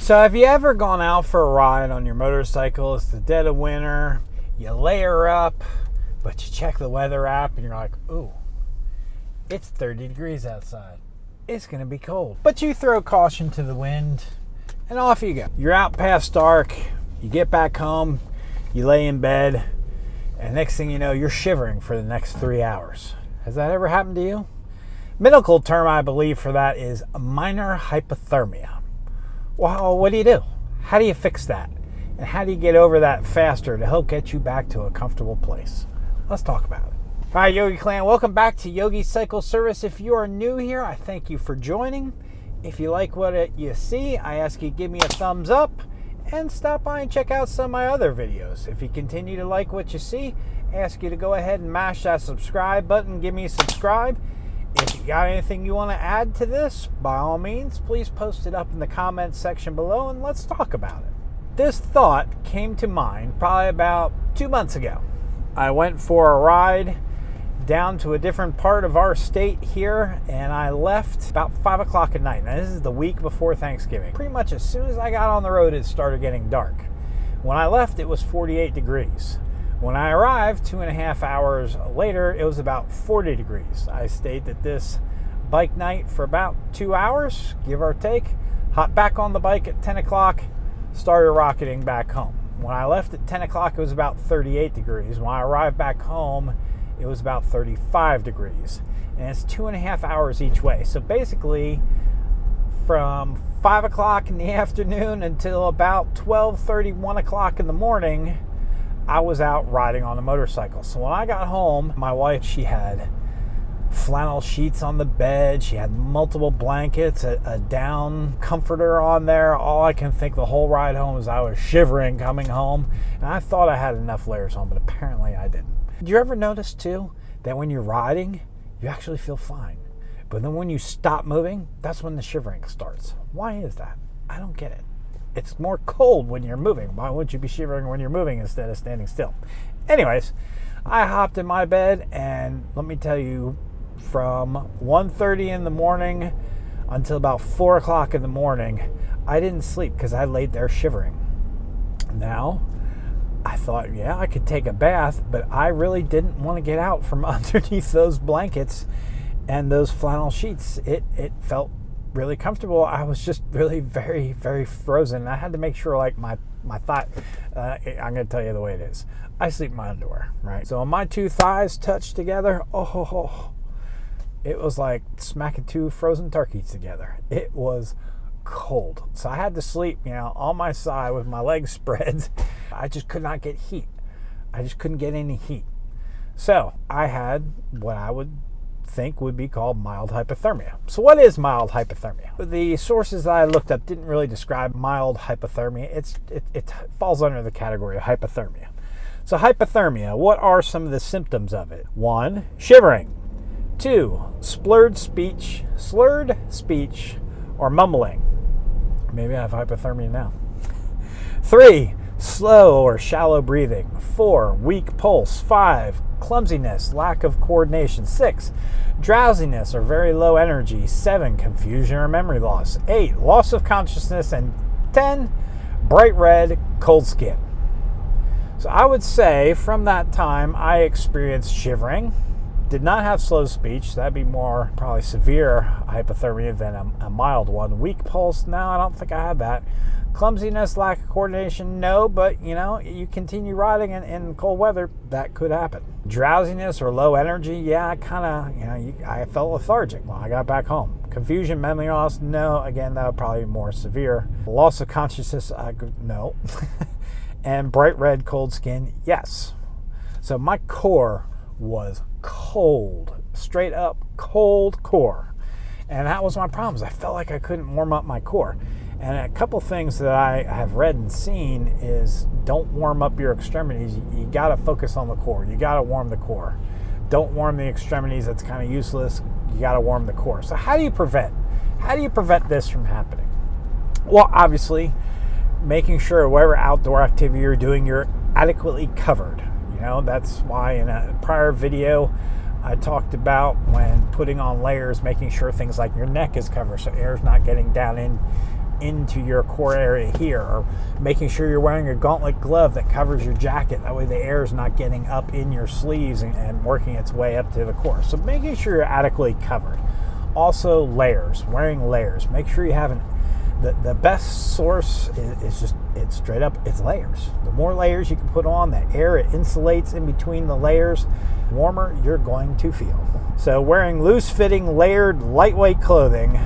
So have you ever gone out for a ride on your motorcycle? It's the dead of winter, you layer up, but you check the weather app and you're like, ooh, it's 30 degrees outside. It's gonna be cold. But you throw caution to the wind and off you go. You're out past dark, you get back home, you lay in bed, and next thing you know, you're shivering for the next 3 hours. Has that ever happened to you? Medical term, I believe, for that is minor hypothermia. Well, what do? How do you fix that? And how do you get over that faster to help get you back to a comfortable place? Let's talk about it. Hi, Yogi Clan. Welcome back to Yogi Cycle Service. If you are new here, I thank you for joining. If you like what you see, I ask you to give me a thumbs up and stop by and check out some of my other videos. If you continue to like what you see, I ask you to go ahead and mash that subscribe button. Give me a subscribe. If you got anything you want to add to this, by all means, please post it up in the comments section below and let's talk about it. This thought came to mind probably about 2 months ago. I went for a ride down to a different part of our state here, and I left about 5 o'clock at night. Now, this is the week before Thanksgiving. Pretty much as soon as I got on the road, it started getting dark. When I left, it was 48 degrees. When I arrived 2.5 hours later, it was about 40 degrees. I stayed at this bike night for about 2 hours, give or take. Hopped back on the bike at 10 o'clock, started rocketing back home. When I left at 10 o'clock, it was about 38 degrees. When I arrived back home, it was about 35 degrees. And it's 2.5 hours each way. So basically, from 5 o'clock in the afternoon until about 12:30, 1 o'clock in the morning, I was out riding on a motorcycle. So when I got home, my wife, she had flannel sheets on the bed. She had multiple blankets, a down comforter on there. All I can think the whole ride home is I was shivering coming home. And I thought I had enough layers on, but apparently I didn't. Did you ever notice too that when you're riding, you actually feel fine? But then when you stop moving, that's when the shivering starts. Why is that? I don't get it. It's more cold when you're moving. Why wouldn't you be shivering when you're moving instead of standing still? Anyways, I hopped in my bed, and let me tell you, from 1:30 in the morning until about 4 o'clock in the morning, I didn't sleep because I laid there shivering. Now, I thought, yeah, I could take a bath, but I really didn't want to get out from underneath those blankets and those flannel sheets. It felt really comfortable. I was just really very, very frozen. I had to make sure, like, my thigh, I'm going to tell you the way it is. I sleep in my underwear, right? So when my two thighs touched together, it was like smacking two frozen turkeys together. It was cold. So I had to sleep, on my side with my legs spread. I just could not get heat. I just couldn't get any heat. So I had what I would think would be called mild hypothermia. So what is mild hypothermia? The sources that I looked up didn't really describe mild hypothermia. It falls under the category of hypothermia. So hypothermia, what are some of the symptoms of it? 1, shivering. 2, slurred speech or mumbling. Maybe I have hypothermia now. 3, slow or shallow breathing. 4, weak pulse. 5, clumsiness, lack of coordination. 6, drowsiness or very low energy. 7, confusion or memory loss. 8, loss of consciousness. And 10, bright red, cold skin. So I would say from that time I experienced shivering. Did not have slow speech. That'd be more probably severe hypothermia than a mild one. Weak pulse, no, I don't think I had that. Clumsiness, lack of coordination, no, but you continue riding in cold weather, that could happen. Drowsiness or low energy, yeah, I felt lethargic when I got back home. Confusion, memory loss, no, again, that would probably be more severe. Loss of consciousness, no. And bright red, cold skin, yes. So my core was cold, straight up cold core. And that was my problems. I felt like I couldn't warm up my core. And a couple things that I have read and seen is don't warm up your extremities. You got to focus on the core. You got to warm the core. Don't warm the extremities. That's kind of useless. You got to warm the core. So how do you prevent this from happening? Well, obviously, making sure whatever outdoor activity you're doing, you're adequately covered. That's why in a prior video I talked about when putting on layers, making sure things like your neck is covered so air's not getting down in into your core area here, or making sure you're wearing a gauntlet glove that covers your jacket. That way the air is not getting up in your sleeves and working its way up to the core. So making sure you're adequately covered. Also layers, wearing layers. Make sure you have the best source is just, it's straight up, it's layers. The more layers you can put on, the air it insulates in between the layers, warmer you're going to feel. So wearing loose-fitting, layered, lightweight clothing.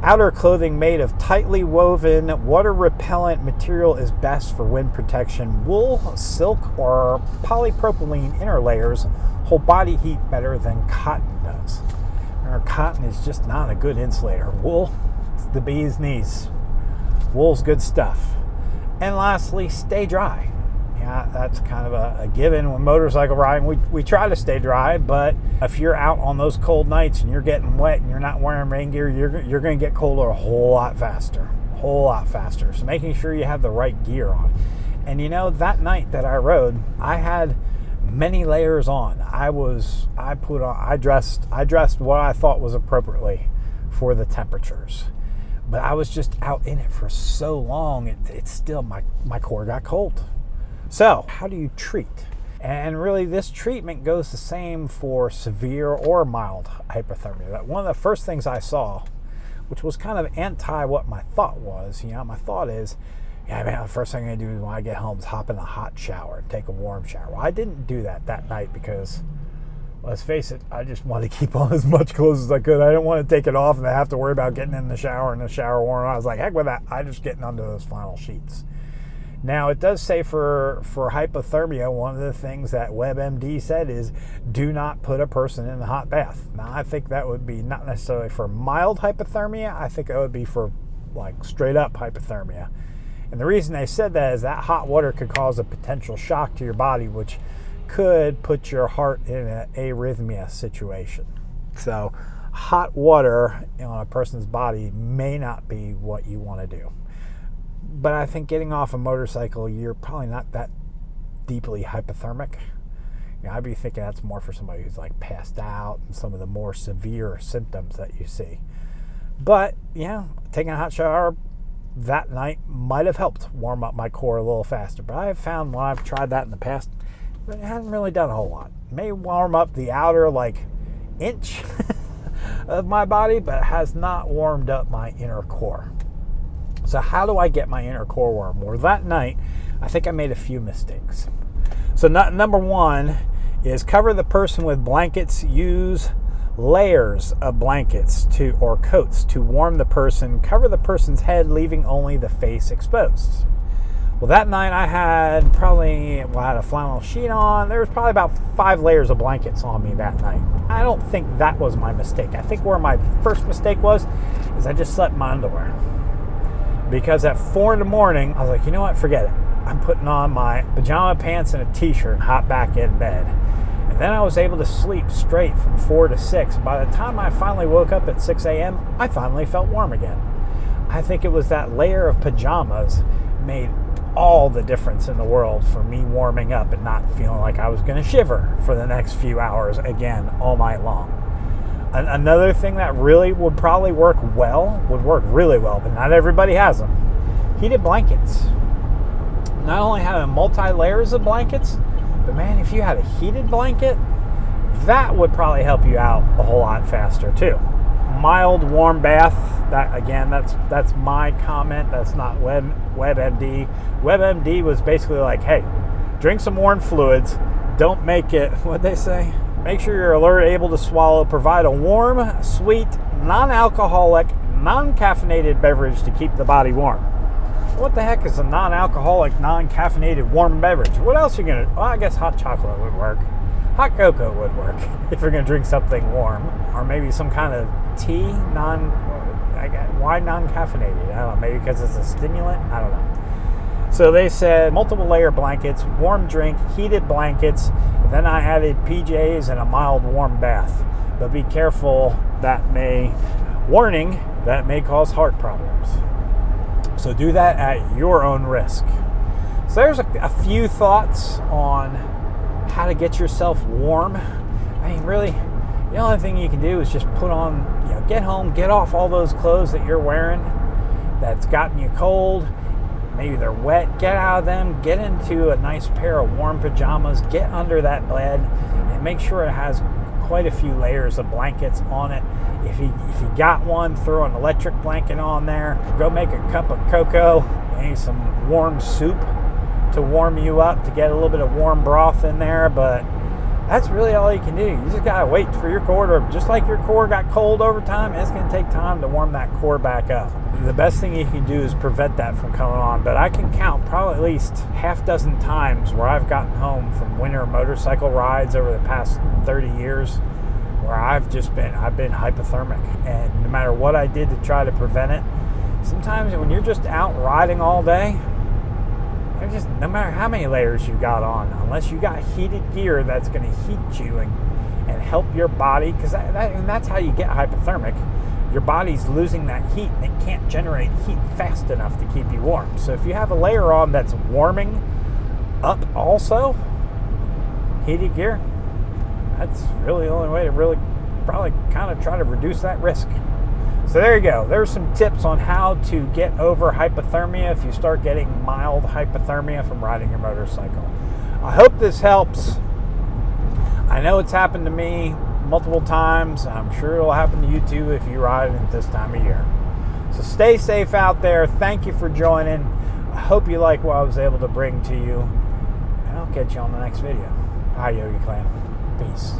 Outer clothing made of tightly woven, water-repellent material is best for wind protection. Wool, silk, or polypropylene inner layers hold body heat better than cotton does. Cotton is just not a good insulator. Wool, it's the bee's knees. Wool's good stuff. And lastly, stay dry. Yeah, that's kind of a given when motorcycle riding. We try to stay dry, but if you're out on those cold nights and you're getting wet and you're not wearing rain gear, you're going to get colder a whole lot faster. So making sure you have the right gear on. And that night that I rode, I had many layers on. I dressed what I thought was appropriately for the temperatures. But I was just out in it for so long, it's still, my core got cold. So how do you treat? And really this treatment goes the same for severe or mild hypothermia. One of the first things I saw, which was kind of anti what my thought was, my thought is, yeah, man, the first thing I'm going to do when I get home is hop in a hot shower and take a warm shower. Well, I didn't do that night because, let's face it, I just wanted to keep on as much clothes as I could. I didn't want to take it off and have to worry about getting in the shower and the shower warm. I was like, heck with that. I just getting under those flannel sheets. Now, it does say for hypothermia, one of the things that WebMD said is do not put a person in a hot bath. Now, I think that would be not necessarily for mild hypothermia. I think it would be for like straight up hypothermia. And the reason they said that is that hot water could cause a potential shock to your body, which could put your heart in an arrhythmia situation. So hot water on a person's body may not be what you want to do. But I think getting off a motorcycle, you're probably not that deeply hypothermic. I'd be thinking that's more for somebody who's like passed out and some of the more severe symptoms that you see. But taking a hot shower that night might have helped warm up my core a little faster. But I have found when I've tried that in the past, it hasn't really done a whole lot. It may warm up the outer inch of my body, but it has not warmed up my inner core. So how do I get my inner core warm? Well, that night, I think I made a few mistakes. So number one is cover the person with blankets. Use layers of blankets or coats to warm the person. Cover the person's head, leaving only the face exposed. Well, that night I had a flannel sheet on. There was probably about 5 layers of blankets on me that night. I don't think that was my mistake. I think where my first mistake was is I just slept in my underwear. Because at 4 in the morning, I was like, you know what, forget it. I'm putting on my pajama pants and a t-shirt, hop back in bed. And then I was able to sleep straight from 4 to 6. By the time I finally woke up at 6 a.m., I finally felt warm again. I think it was that layer of pajamas made all the difference in the world for me warming up and not feeling like I was going to shiver for the next few hours again all night long. Another thing that really would work really well, but not everybody has them. Heated blankets. Not only having multi-layers of blankets, but man, if you had a heated blanket, that would probably help you out a whole lot faster too. Mild warm bath, that's my comment. That's not WebMD. WebMD was basically like, hey, drink some warm fluids. Don't make it, what'd they say? Make sure you're alert, able to swallow. Provide a warm, sweet, non-alcoholic, non-caffeinated beverage to keep the body warm. What the heck is a non-alcoholic, non-caffeinated warm beverage? What else are you going to... Well, I guess hot chocolate would work. Hot cocoa would work if you're going to drink something warm. Or maybe some kind of tea, why non-caffeinated? I don't know, maybe because it's a stimulant? I don't know. So they said multiple layer blankets, warm drink, heated blankets, and then I added PJs and a mild warm bath. But be careful, that may cause heart problems. So do that at your own risk. So there's a few thoughts on how to get yourself warm. I mean, really, the only thing you can do is just put on, get home, get off all those clothes that you're wearing, that's gotten you cold. Maybe they're wet. Get out of them. Get into a nice pair of warm pajamas. Get under that bed and make sure it has quite a few layers of blankets on it. If you got one, throw an electric blanket on there. Go make a cup of cocoa. Maybe some warm soup to warm you up, to get a little bit of warm broth in there. But that's really all you can do. You just gotta wait for your core to, just like your core got cold over time, it's gonna take time to warm that core back up. The best thing you can do is prevent that from coming on. But I can count probably at least half dozen times where I've gotten home from winter motorcycle rides over the past 30 years where I've been hypothermic. And no matter what I did to try to prevent it, sometimes when you're just out riding all day, no matter how many layers you got on, unless you got heated gear that's going to heat you and help your body, because that's how you get hypothermic. Your body's losing that heat and it can't generate heat fast enough to keep you warm. So if you have a layer on that's warming up also, heated gear, that's really the only way to really probably kind of try to reduce that risk. So there you go. There's some tips on how to get over hypothermia if you start getting mild hypothermia from riding your motorcycle. I hope this helps. I know it's happened to me multiple times. I'm sure it'll happen to you too if you ride at this time of year. So stay safe out there. Thank you for joining. I hope you like what I was able to bring to you. And I'll catch you on the next video. Hi, Yogi Clan. Peace.